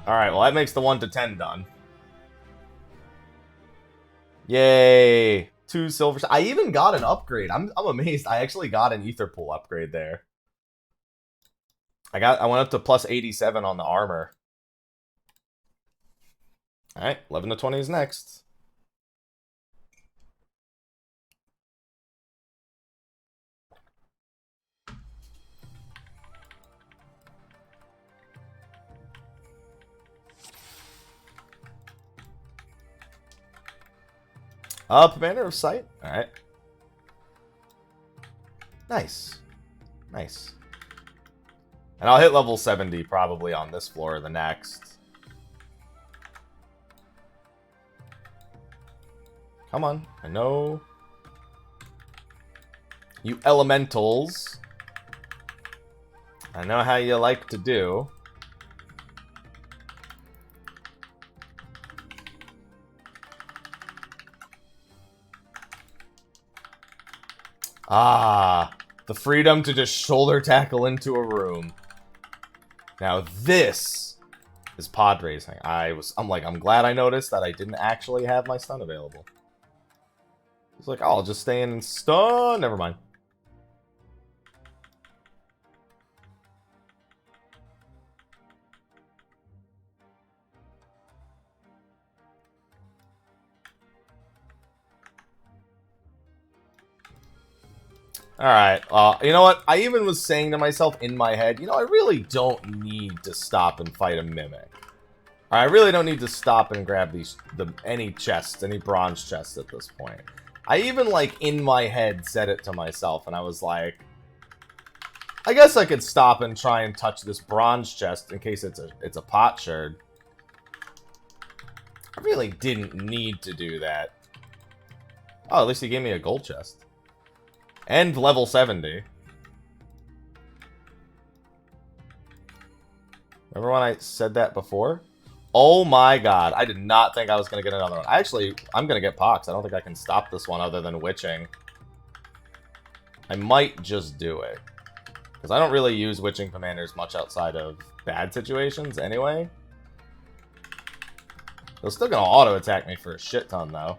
Alright, well that makes the 1 to 10 done. Yay! 2 silver. I even got an upgrade. I'm amazed. I actually got an ether pool upgrade there. I went up to plus 87 on the armor. Alright, 11 to 20 is next. Commander of Sight. Alright. Nice. Nice. And I'll hit level 70 probably on this floor or the next. Come on. I know. You elementals. I know how you like to do. Ah, the freedom to just shoulder tackle into a room. Now this is pod racing. I'm glad I noticed that I didn't actually have my stun available. It's like, oh, I'll just stay in and stun. Never mind. Alright, you know what? I even was saying to myself in my head, you know, I really don't need to stop and fight a Mimic. I really don't need to stop and grab any chests, any bronze chests at this point. I even, like, in my head said it to myself, and I was like, I guess I could stop and try and touch this bronze chest in case it's a potsherd. I really didn't need to do that. Oh, at least he gave me a gold chest. And level 70. Remember when I said that before? Oh my god, I did not think I was going to get another one. I'm going to get Pox. I don't think I can stop this one other than Witching. I might just do it. Because I don't really use Witching Commanders much outside of bad situations anyway. They're still going to auto-attack me for a shit ton, though.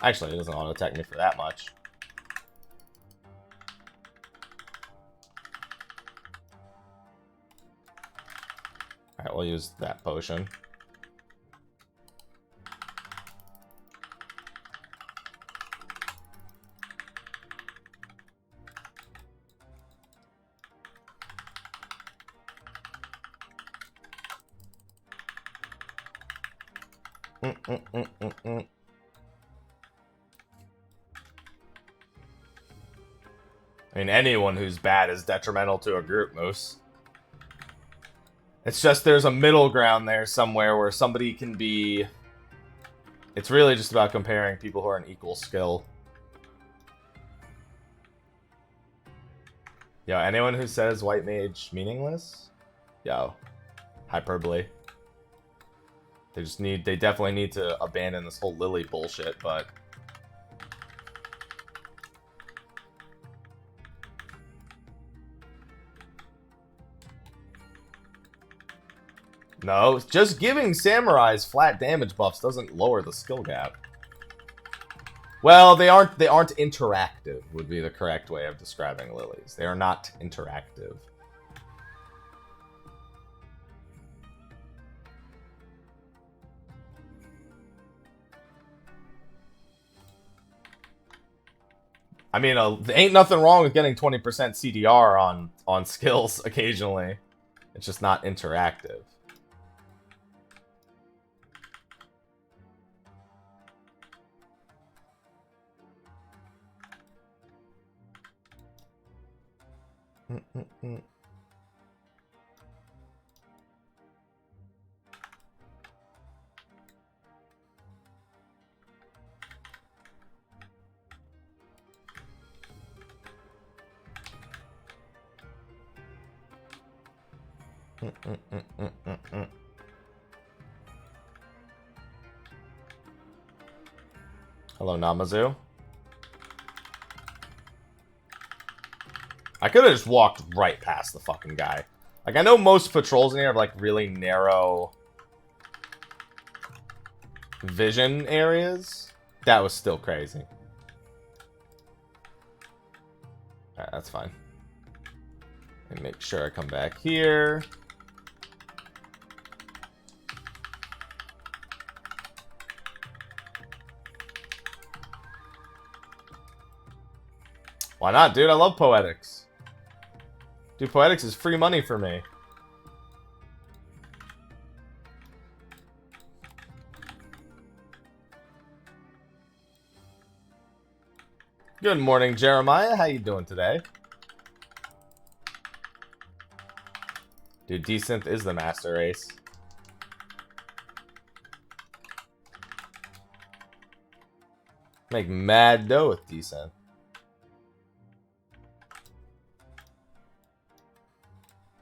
Actually, it doesn't auto-attack me for that much. Alright, we'll use that potion. I mean, anyone who's bad is detrimental to a group, Moose. It's just there's a middle ground there somewhere where somebody can be... It's really just about comparing people who are an equal skill. Yo, anyone who says white mage meaningless? Yo, hyperbole. They definitely need to abandon this whole Lily bullshit, but... No, just giving samurais flat damage buffs doesn't lower the skill gap. Well, they aren't interactive, would be the correct way of describing lilies. They are not interactive. I mean, ain't nothing wrong with getting 20% CDR on skills occasionally. It's just not interactive. Hello, Namazu. I could have just walked right past the fucking guy. Like, I know most patrols in here have, like, really narrow vision areas, that was still crazy. Alright, that's fine. And make sure I come back here. Why not, dude? I love Poetics. Dude, Poetics is free money for me. Good morning, Jeremiah. How you doing today? Dude, Decent is the master race. Make mad dough with Decent.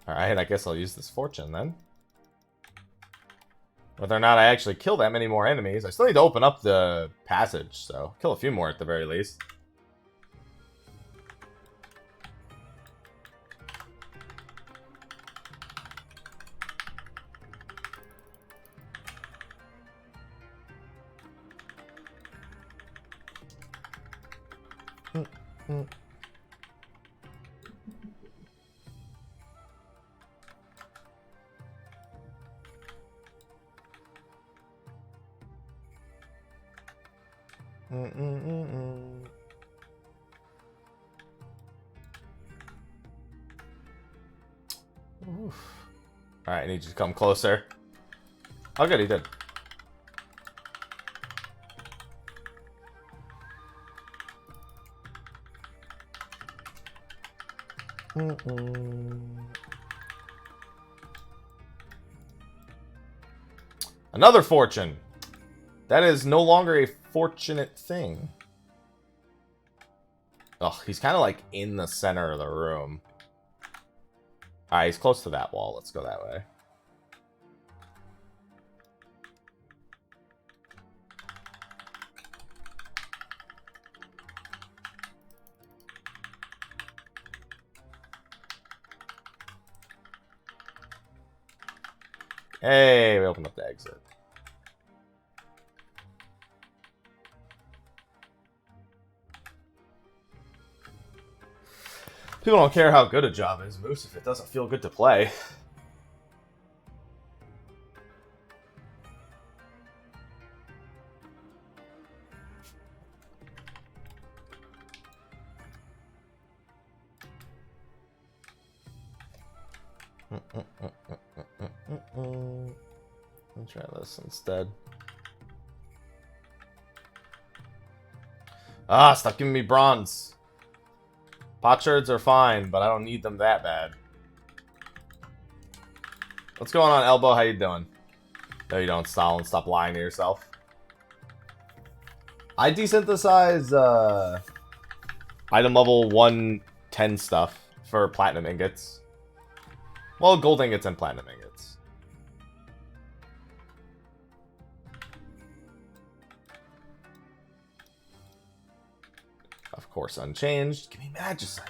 Alright, I guess I'll use this fortune then. Whether or not I actually kill that many more enemies, I still need to open up the passage, so kill a few more at the very least. Alright, I need you to come closer. Oh good, he did. Another fortune. That is no longer a fortunate thing. Ugh, he's kind of like in the center of the room. Alright, he's close to that wall. Let's go that way. Hey, we opened up the exit. People don't care how good a job is, Moose, if it doesn't feel good to play. Let's try this instead. Ah, stop giving me bronze. Potsherds are fine, but I don't need them that bad. What's going on, Elbow? How you doing? No, you don't, Stalin. Stop lying to yourself. I desynthesize item level 110 stuff for platinum ingots. Well, gold ingots and platinum ingots. Of course, unchanged. Give me Magicite.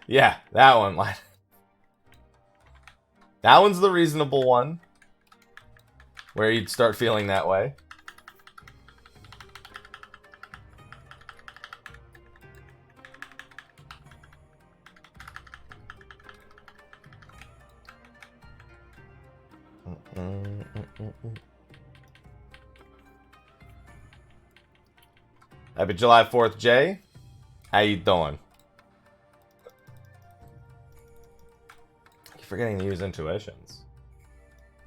Yeah, that one. That one's the reasonable one. Where you'd start feeling that way. Happy July 4th, Jay. How you doing? Keep forgetting to use intuitions.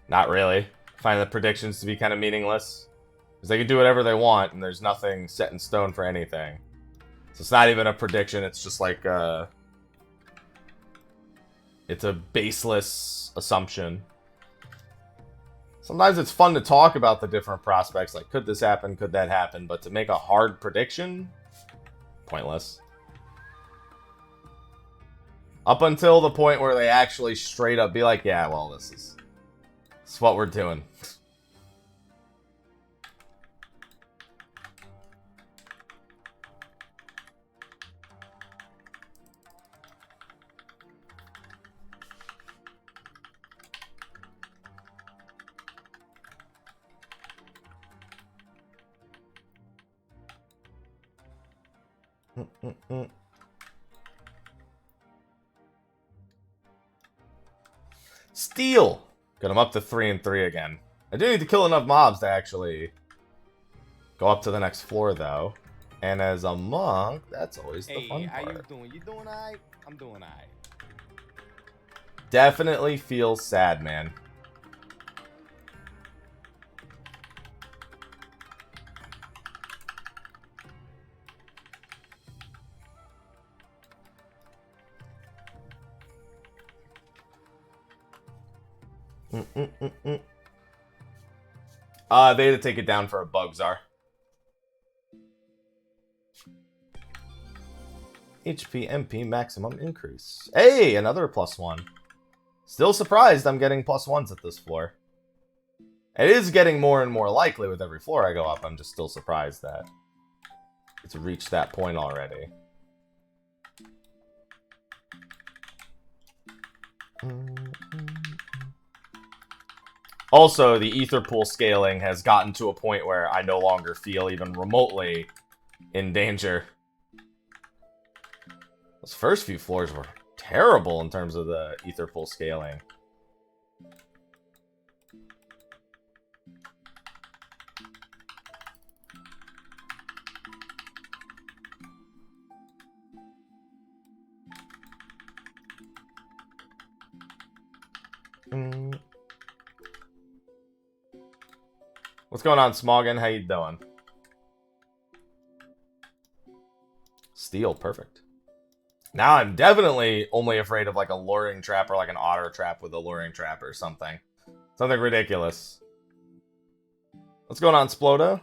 Not really. I find the predictions to be kind of meaningless. Because they can do whatever they want, and there's nothing set in stone for anything. So it's not even a prediction, it's just like it's a baseless assumption. Sometimes it's fun to talk about the different prospects, like could this happen, could that happen, but to make a hard prediction, pointless. Up until the point where they actually straight up be like, yeah, well, this is what we're doing. Steal! Got him up to 3 and 3 again. I do need to kill enough mobs to actually go up to the next floor, though. And as a monk, that's always the fun part. Hey, how you doing? You doing alright? I'm doing alright. Definitely feels sad, man. They had to take it down for a bug czar. HP MP maximum increase. Hey, another +1. Still surprised I'm getting +1s at this floor. It is getting more and more likely with every floor I go up. I'm just still surprised that it's reached that point already. Also, the ether pool scaling has gotten to a point where I no longer feel even remotely in danger. Those first few floors were terrible in terms of the ether pool scaling. What's going on, Smoggin? How you doing? Steel, perfect. Now I'm definitely only afraid of like a luring trap or like an otter trap with a luring trap or something. Something ridiculous. What's going on, Splodo?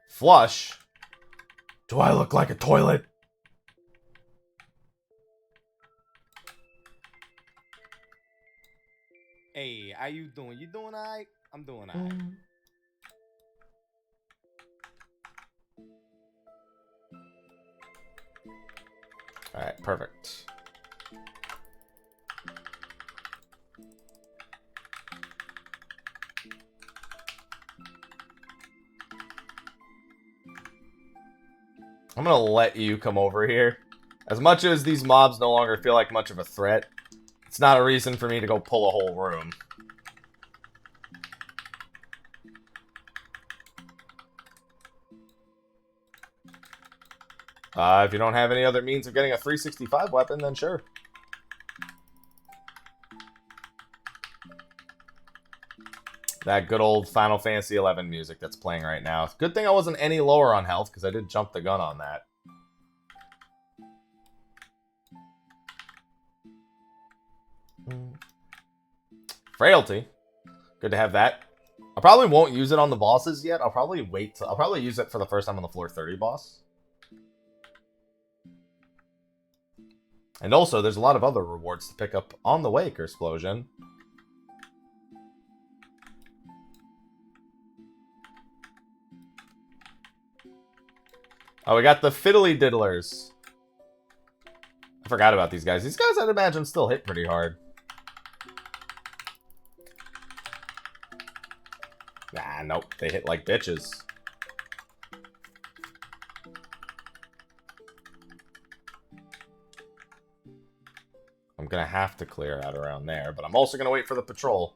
Flush? Do I look like a toilet? Hey, how you doing? You doing alright? I'm doing alright. Alright, perfect. I'm gonna let you come over here. As much as these mobs no longer feel like much of a threat, it's not a reason for me to go pull a whole room. If you don't have any other means of getting a 365 weapon, then sure. That good old Final Fantasy XI music that's playing right now. Good thing I wasn't any lower on health, because I did jump the gun on that. Frailty. Good to have that. I probably won't use it on the bosses yet. I'll probably wait till... I'll probably use it for the first time on the floor 30 boss. And also, there's a lot of other rewards to pick up on the way, Explosion. Oh, we got the Fiddly Diddlers. I forgot about these guys. These guys, I'd imagine, still hit pretty hard. Nah, nope. They hit like bitches. I'm gonna have to clear out around there, but I'm also gonna wait for the patrol.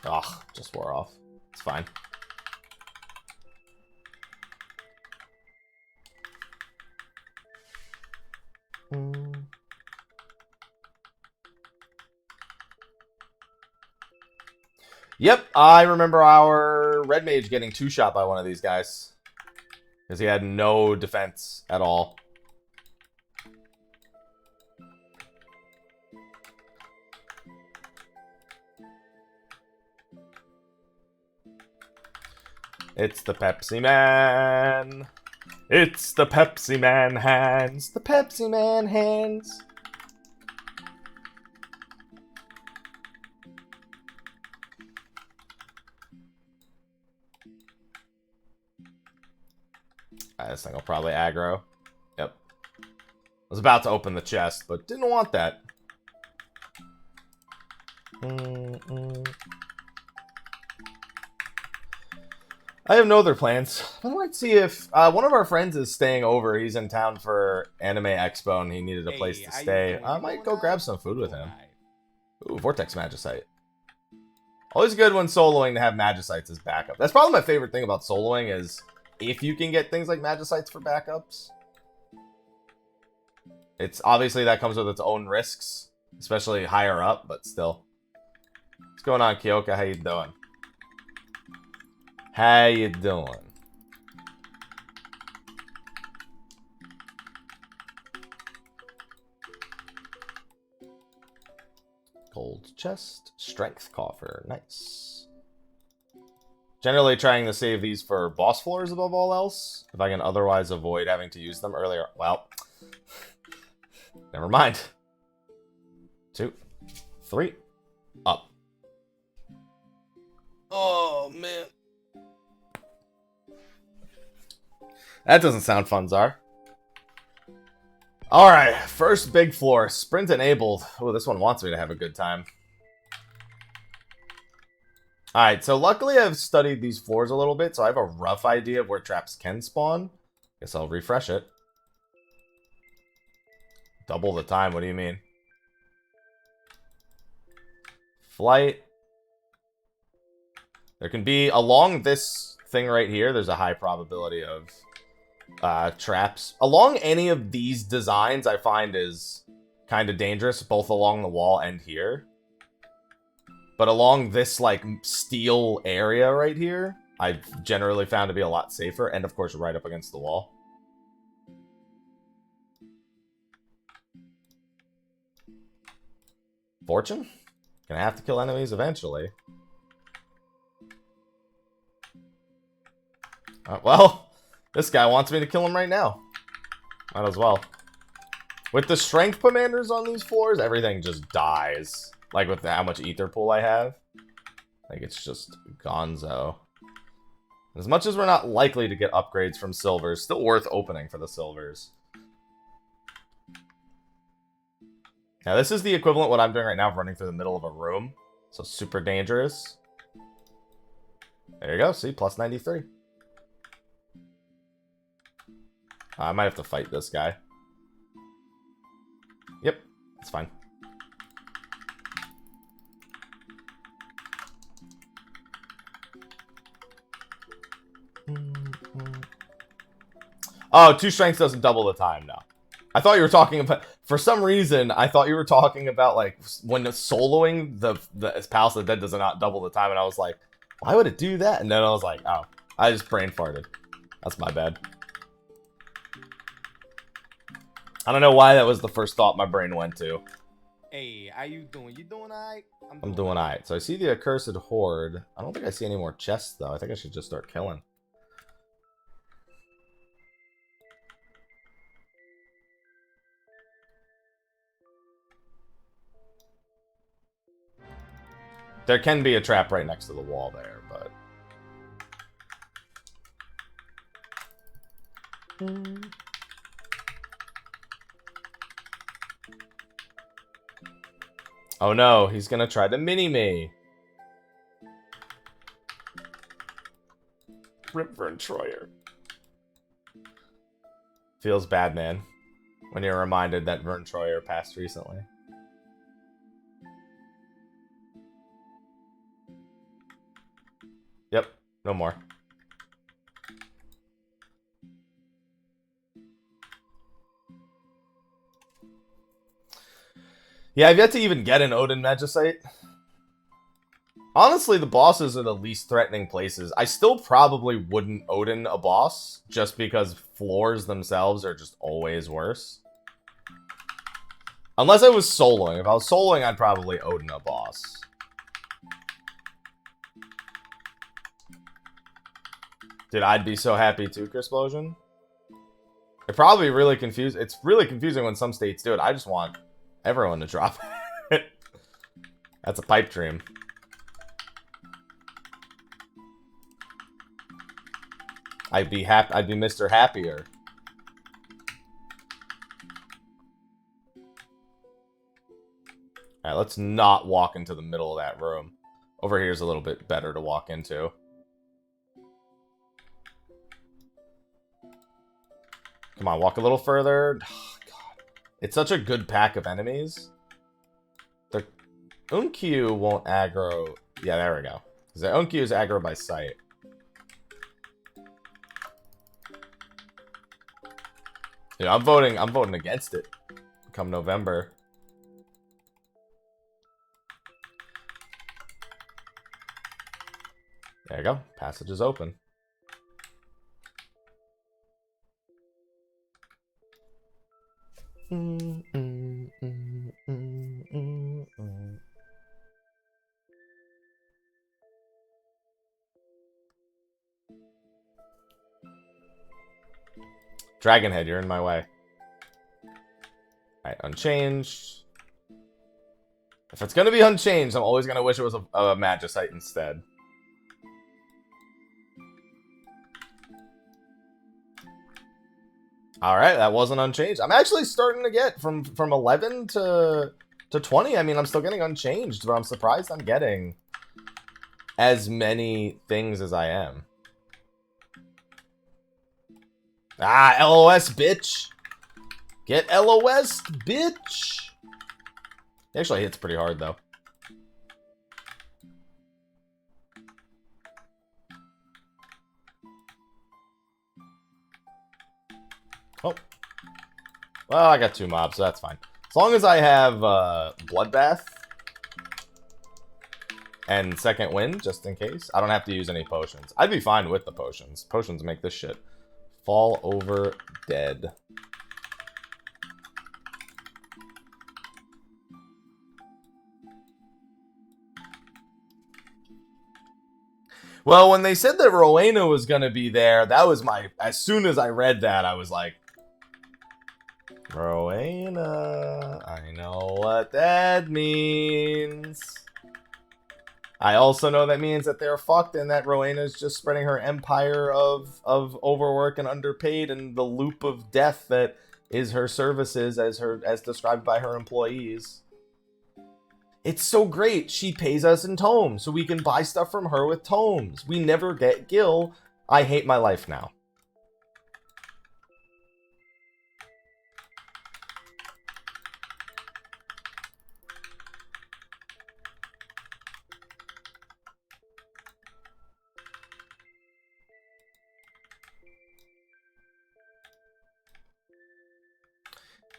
Ugh, just wore off. It's fine. Yep, I remember our red mage getting two-shot by one of these guys. Because he had no defense at all. It's the Pepsi Man. It's the Pepsi Man hands. The Pepsi Man hands. This thing will probably aggro. Yep. I was about to open the chest, but didn't want that. I have no other plans. I might see if one of our friends is staying over. He's in town for Anime Expo and he needed a place to stay. I might go grab some food with him. Ooh, Vortex Magicite. Always good when soloing to have Magicites as backup. That's probably my favorite thing about soloing is if you can get things like Magicites for backups. It's obviously that comes with its own risks, especially higher up, but still. What's going on, Kyoka? How you doing? How you doing? Gold chest, strength coffer, nice. Generally trying to save these for boss floors above all else, if I can otherwise avoid having to use them earlier. Well, never mind. 2, 3, up. Oh, man. That doesn't sound fun, Czar. Alright, first big floor. Sprint enabled. Oh, this one wants me to have a good time. Alright, so luckily I've studied these floors a little bit, so I have a rough idea of where traps can spawn. Guess I'll refresh it. Double the time, what do you mean? Flight. There can be, along this thing right here, there's a high probability of traps. Along any of these designs, I find is kind of dangerous, both along the wall and here. But along this, like, steel area right here, I've generally found to be a lot safer, and of course right up against the wall. Fortune? Gonna have to kill enemies eventually. Well, this guy wants me to kill him right now. Might as well. With the strength commanders on these floors, everything just dies. Like with how much ether pool I have. Like it's just gonzo. As much as we're not likely to get upgrades from silvers, still worth opening for the silvers. Now this is the equivalent of what I'm doing right now of running through the middle of a room. So super dangerous. There you go, see, plus 93. I might have to fight this guy. Yep, it's fine. Oh, 2 strengths doesn't double the time now. I thought you were talking about... For some reason, I thought you were talking about, like, when soloing, the Palace of the Dead does not double the time, and I was like, why would it do that? And then I was like, oh, I just brain farted. That's my bad. I don't know why that was the first thought my brain went to. Hey, how you doing? You doing alright? I'm doing alright. So I see the accursed horde. I don't think I see any more chests, though. I think I should just start killing. There can be a trap right next to the wall there, but... Oh no, he's gonna try to mini-me. Rip Vern Troyer. Feels bad, man, when you're reminded that Vern Troyer passed recently. Yep, no more. Yeah, I've yet to even get an Odin Magicite. Honestly, the bosses are the least threatening places. I still probably wouldn't Odin a boss, just because floors themselves are just always worse. Unless I was soloing. If I was soloing, I'd probably Odin a boss. Dude, I'd be so happy too, Crisplosion. It probably really confused. It's really confusing when some states do it. I just want everyone to drop it. That's a pipe dream. I'd be happy. I'd be Mr. Happier. Alright, let's not walk into the middle of that room. Over here is a little bit better to walk into. Come on, walk a little further. Oh, God. It's such a good pack of enemies. The Unkyu won't aggro. Yeah, there we go. Because the Unkyu is aggro by sight. Dude, I'm voting against it come November. There you go. Passage is open. Dragonhead, you're in my way. Alright, unchanged. If it's gonna be unchanged, I'm always gonna wish it was a Magicite instead. Alright, that wasn't unchanged. I'm actually starting to get from 11 to 20. I mean, I'm still getting unchanged, but I'm surprised I'm getting as many things as I am. Ah, LOS, bitch. Get LOS, bitch. He actually hits pretty hard, though. Oh. Well, I got 2 mobs, so that's fine. As long as I have Bloodbath and Second Wind, just in case, I don't have to use any potions. I'd be fine with the potions. Potions make this shit fall over dead. Well, when they said that Rowena was going to be there, that was my... As soon as I read that, I was like... Rowena, I know what that means. I also know that means that they're fucked and that Rowena's just spreading her empire of overwork and underpaid and the loop of death that is her services as described by her employees. It's so great. She pays us in tomes, so we can buy stuff from her with tomes. We never get Gil. I hate my life now.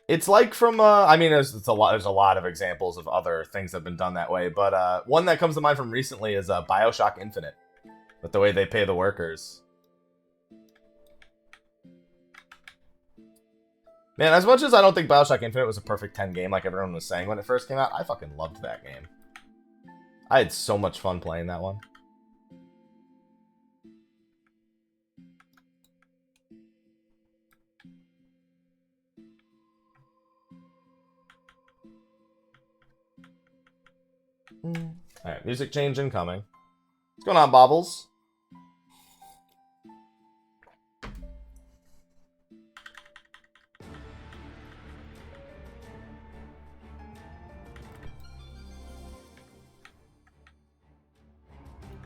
It's like from, I mean, there's a lot of examples of other things that have been done that way, but one that comes to mind from recently is BioShock Infinite, with the way they pay the workers. Man, as much as I don't think BioShock Infinite was a perfect 10 game like everyone was saying when it first came out, I fucking loved that game. I had so much fun playing that one. Alright, music change incoming. What's going on, Bobbles?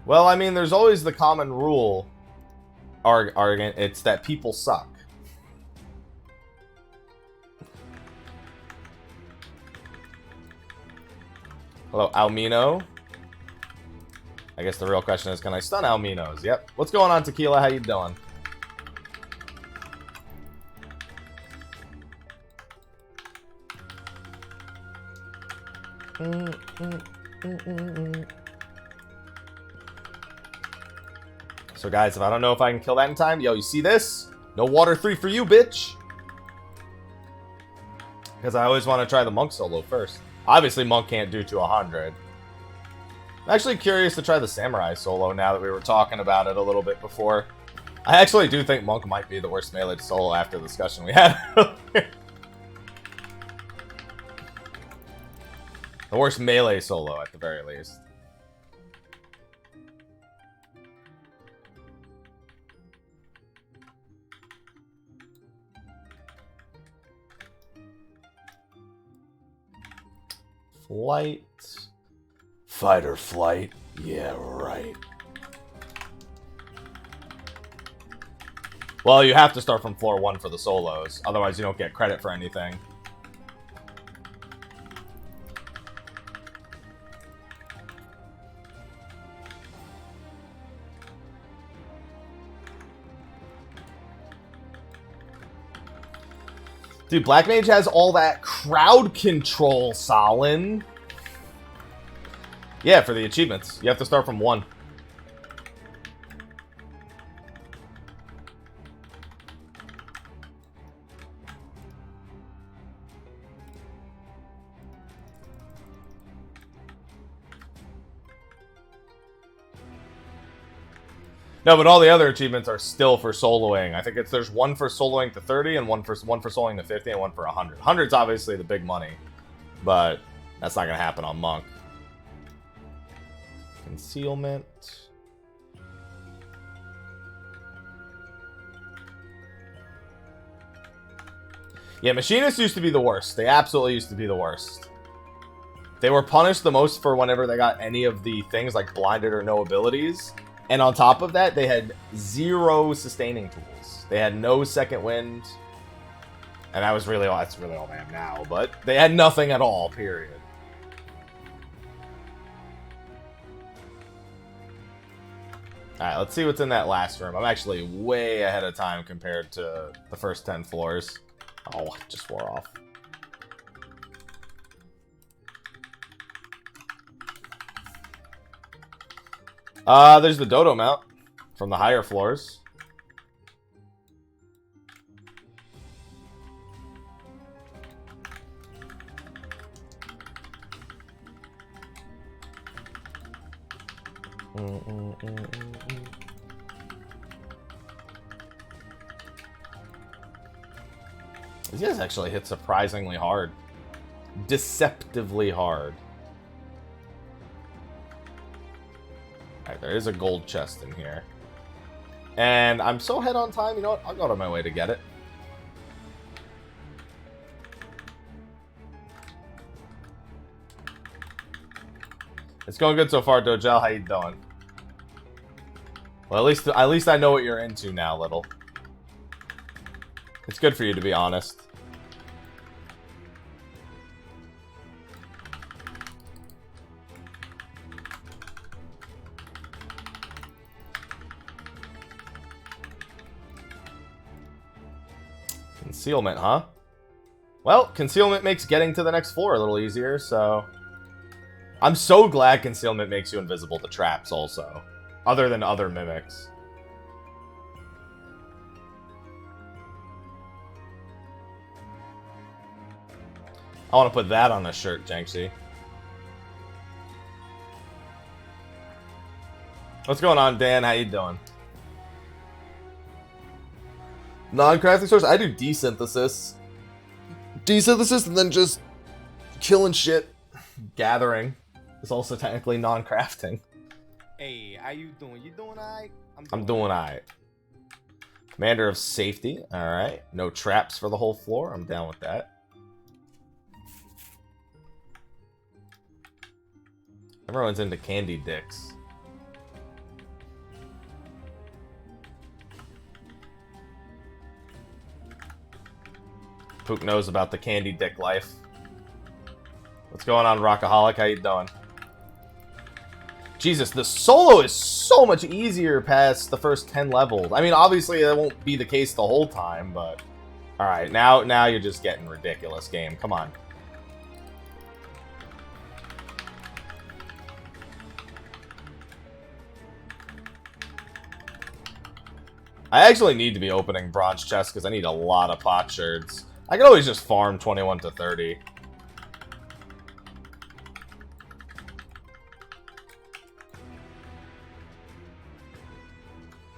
Well, I mean, there's always the common rule argument. It's that people suck. Hello, Almino. I guess the real question is, can I stun Alminos? Yep. What's going on, Tequila? How you doing? So guys, if I don't know if I can kill that in time, yo, you see this? No water 3 for you, bitch. Because I always want to try the monk solo first. Obviously, monk can't do to 100. I'm actually curious to try the samurai solo now that we were talking about it a little bit before. I actually do think monk might be the worst melee solo after the discussion we had earlier. The worst melee solo, at the very least. Flight. Fight or flight? Yeah, right. Well, you have to start from floor 1 for the solos. Otherwise, you don't get credit for anything. Dude, Black Mage has all that crowd control, Solin. Yeah, for the achievements. You have to start from 1. No, but all the other achievements are still for soloing. I think there's one for soloing to 30 and one for soloing to 50 and one for 100. 100's obviously the big money, but that's not going to happen on Monk. Concealment. Yeah, Machinists used to be the worst. They absolutely used to be the worst. They were punished the most for whenever they got any of the things like blinded or no abilities. And on top of that, they had 0 sustaining tools. They had no second wind. And that was really all, that's really all they have now. But they had nothing at all, period. Alright, let's see what's in that last room. I'm actually way ahead of time compared to the first 10 floors. Oh, it just wore off. There's the dodo mount from the higher floors. These guys actually hit surprisingly hard. Deceptively hard. Alright, there is a gold chest in here. And I'm so ahead on time, you know what? I'll go out of my way to get it. It's going good so far, Dojel. How you doing? Well, at least I know what you're into now, little. It's good for you, to be honest. Concealment, huh? Well, concealment makes getting to the next floor a little easier, so... I'm so glad concealment makes you invisible to traps also. Other than other mimics. I want to put that on a shirt, Jenksy. What's going on, Dan? How you doing? Non-crafting source? I do desynthesis. Desynthesis and then just killing shit. Gathering is also technically non-crafting. Hey, how you doing? You doing alright? I'm doing alright. Commander of Safety. Alright. No traps for the whole floor. I'm down with that. Everyone's into candy dicks. Pook knows about the candy dick life. What's going on, Rockaholic? How you doing? Jesus, the solo is so much easier past the first 10 levels. I mean, obviously that won't be the case the whole time, but... Alright, now you're just getting ridiculous, game. Come on. I actually need to be opening bronze chests because I need a lot of potsherds. I can always just farm 21 to 30.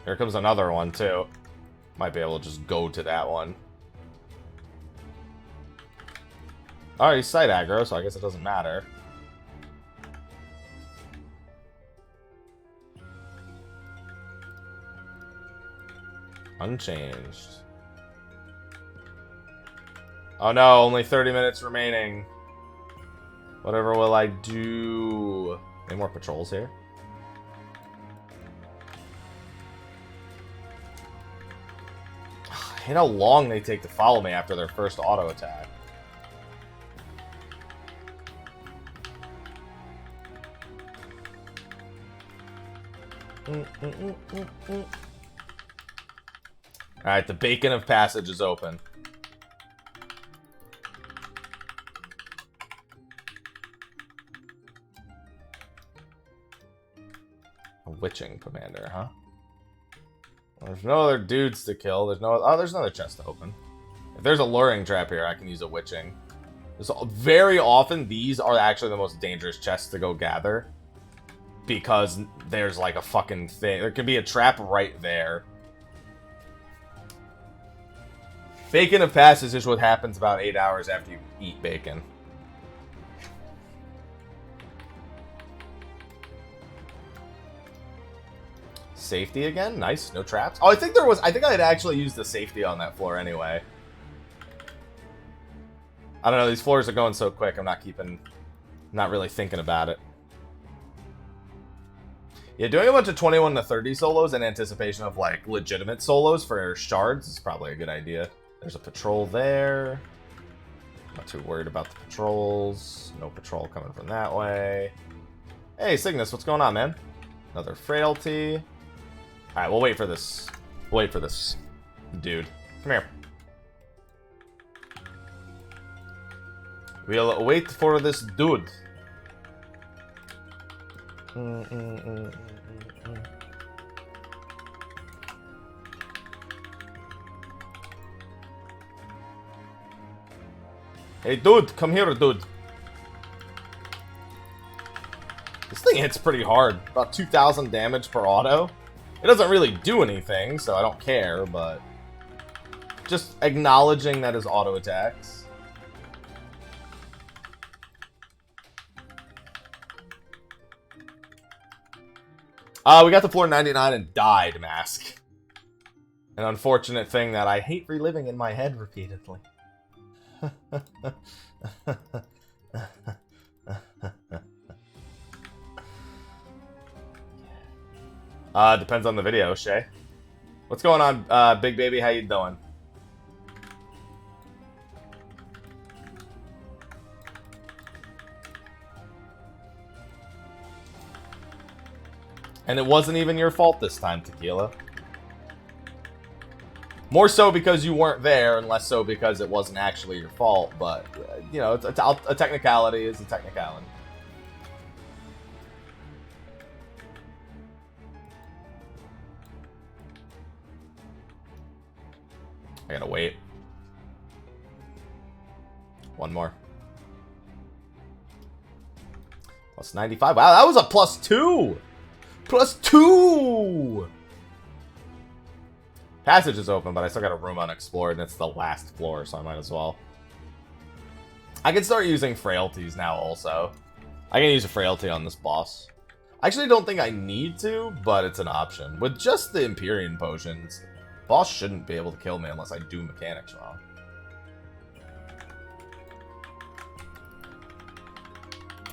Here comes another one, too. Might be able to just go to that one. Oh, he's side aggro, so I guess it doesn't matter. Unchanged. Oh no, only 30 minutes remaining. Whatever will I do? Any more patrols here? I hate how long they take to follow me after their first auto attack. Alright, the beacon of passage is open. A witching commander, huh? There's no other dudes to kill. There's no... Oh, there's another chest to open. If there's a luring trap here, I can use a witching. So very often, these are actually the most dangerous chests to go gather. Because there's like a fucking thing. There could be a trap right there. Bacon of passage is what happens about 8 hours after you eat bacon. Safety again? Nice. No traps. Oh, I think I had actually used the safety on that floor anyway. I don't know. These floors are going so quick. I'm not really thinking about it. Yeah, doing a bunch of 21 to 30 solos in anticipation of, like, legitimate solos for shards is probably a good idea. There's a patrol there. Not too worried about the patrols. No patrol coming from that way. Hey, Cygnus, what's going on, man? Another frailty. Alright, we'll wait for this. We'll wait for this dude. Come here. We'll wait for this dude. Hey, dude, come here, dude. This thing hits pretty hard. About 2,000 damage per auto. It doesn't really do anything, so I don't care, but... just acknowledging that his auto attacks. We got to floor 99 and died, Mask. An unfortunate thing that I hate reliving in my head repeatedly. Depends on the video, Shay. What's going on, big baby? How you doing? And it wasn't even your fault this time, Tequila. More so because you weren't there, and less so because it wasn't actually your fault, but, you know, a technicality is a technicality. I gotta wait. One more. Plus 95. Wow, that was a +2! +2! Passage is open, but I still got a room unexplored, and it's the last floor, so I might as well. I can start using frailties now, also. I can use a frailty on this boss. I actually don't think I need to, but it's an option. With just the Empyrean potions, boss shouldn't be able to kill me unless I do mechanics wrong.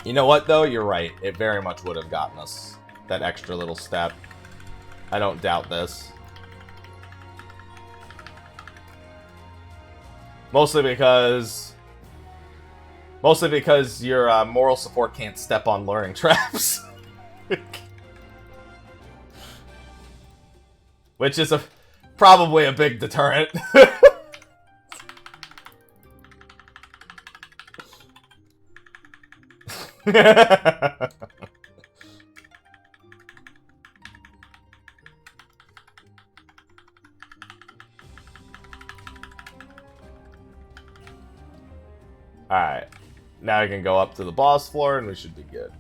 You know what, though? You're right. It very much would have gotten us that extra little step. I don't doubt this. Mostly because your moral support can't step on luring traps. Which is probably a big deterrent. Alright. Now I can go up to the boss floor and we should be good.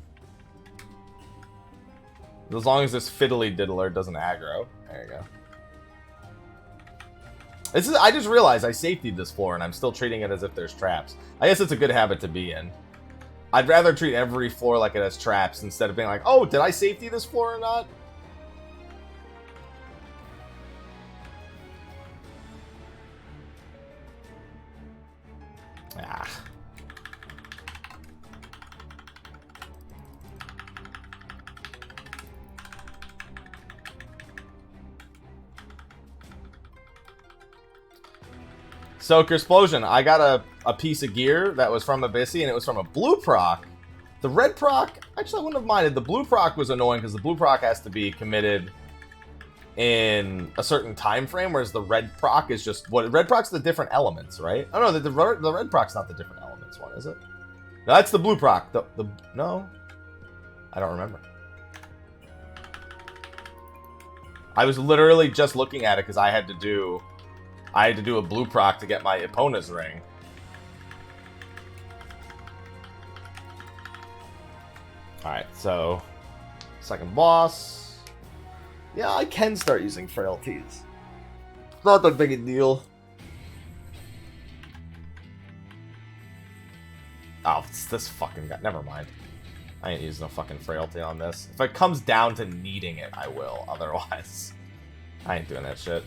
As long as this fiddly diddler doesn't aggro. There you go. I just realized I safetied this floor and I'm still treating it as if there's traps. I guess it's a good habit to be in. I'd rather treat every floor like it has traps instead of being like, oh, did I safety this floor or not? Ah. Soaker Explosion. I got a piece of gear that was from Abyssy, and it was from a blue proc. The red proc, actually I wouldn't have minded. The blue proc was annoying because the blue proc has to be committed in a certain time frame, whereas the red proc is just what red proc's the different elements, right? Oh no, the red proc's not the different elements one, is it? No, that's the blue proc. No, I don't remember. I was literally just looking at it because I had to do a blue proc to get my opponent's ring. Alright, so second boss. Yeah, I can start using frailties. Not that big a deal. Oh, it's this fucking guy. Never mind. I ain't using a fucking frailty on this. If it comes down to needing it, I will. Otherwise, I ain't doing that shit.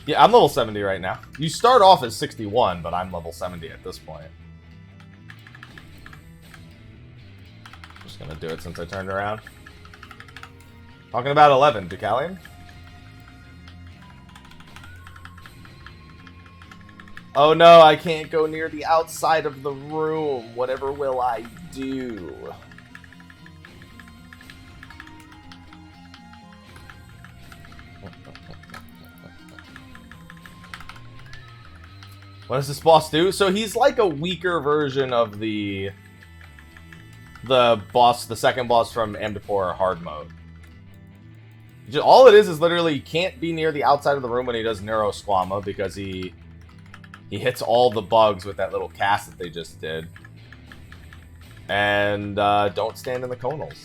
Yeah, I'm level 70 right now. You start off as 61, but I'm level 70 at this point. Just gonna do it since I turned around. Talking about 11, Deucalion. Oh no, I can't go near the outside of the room. Whatever will I do? What does this boss do? So he's like a weaker version of the boss, the second boss from Amdapor hard mode. All it is literally he can't be near the outside of the room when he does Neuro Squama because he hits all the bugs with that little cast that they just did. And don't stand in the conals.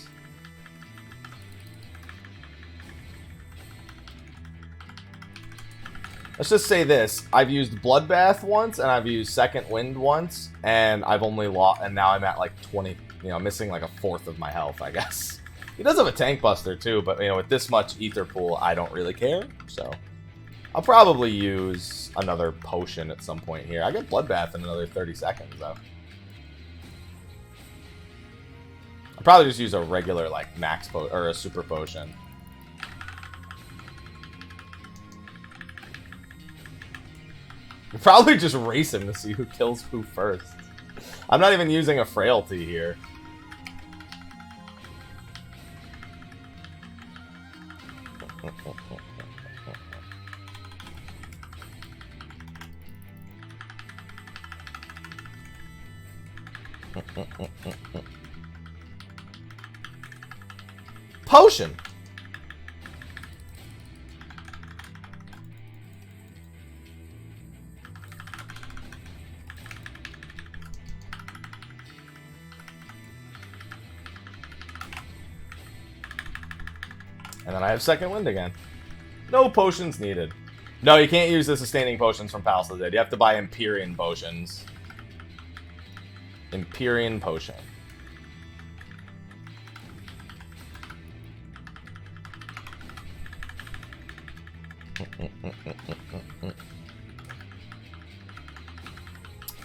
Let's just say this. I've used Bloodbath once, and I've used Second Wind once, and I've only lost, and now I'm at like 20, you know, missing like a fourth of my health, I guess. He does have a Tank Buster too, but you know, with this much Ether Pool, I don't really care, so. I'll probably use another potion at some point here. I get Bloodbath in another 30 seconds, though. I'll probably just use a regular, like, max potion, or a super potion. We'll probably just race him to see who kills who first. I'm not even using a frailty here. Potion! And then I have Second Wind again. No potions needed. No, you can't use the sustaining potions from Palace of the Dead. You have to buy Empyrean potions. Empyrean potion.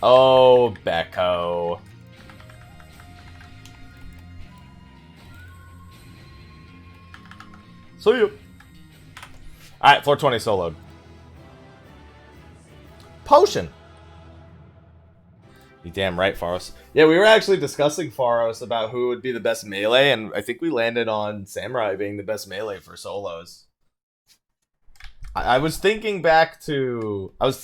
Oh, Becco. See ya. Alright, 420 soloed. Potion. You damn right, Faros. Yeah, we were actually discussing Faros about who would be the best melee, and I think we landed on Samurai being the best melee for solos. I was thinking back to... I was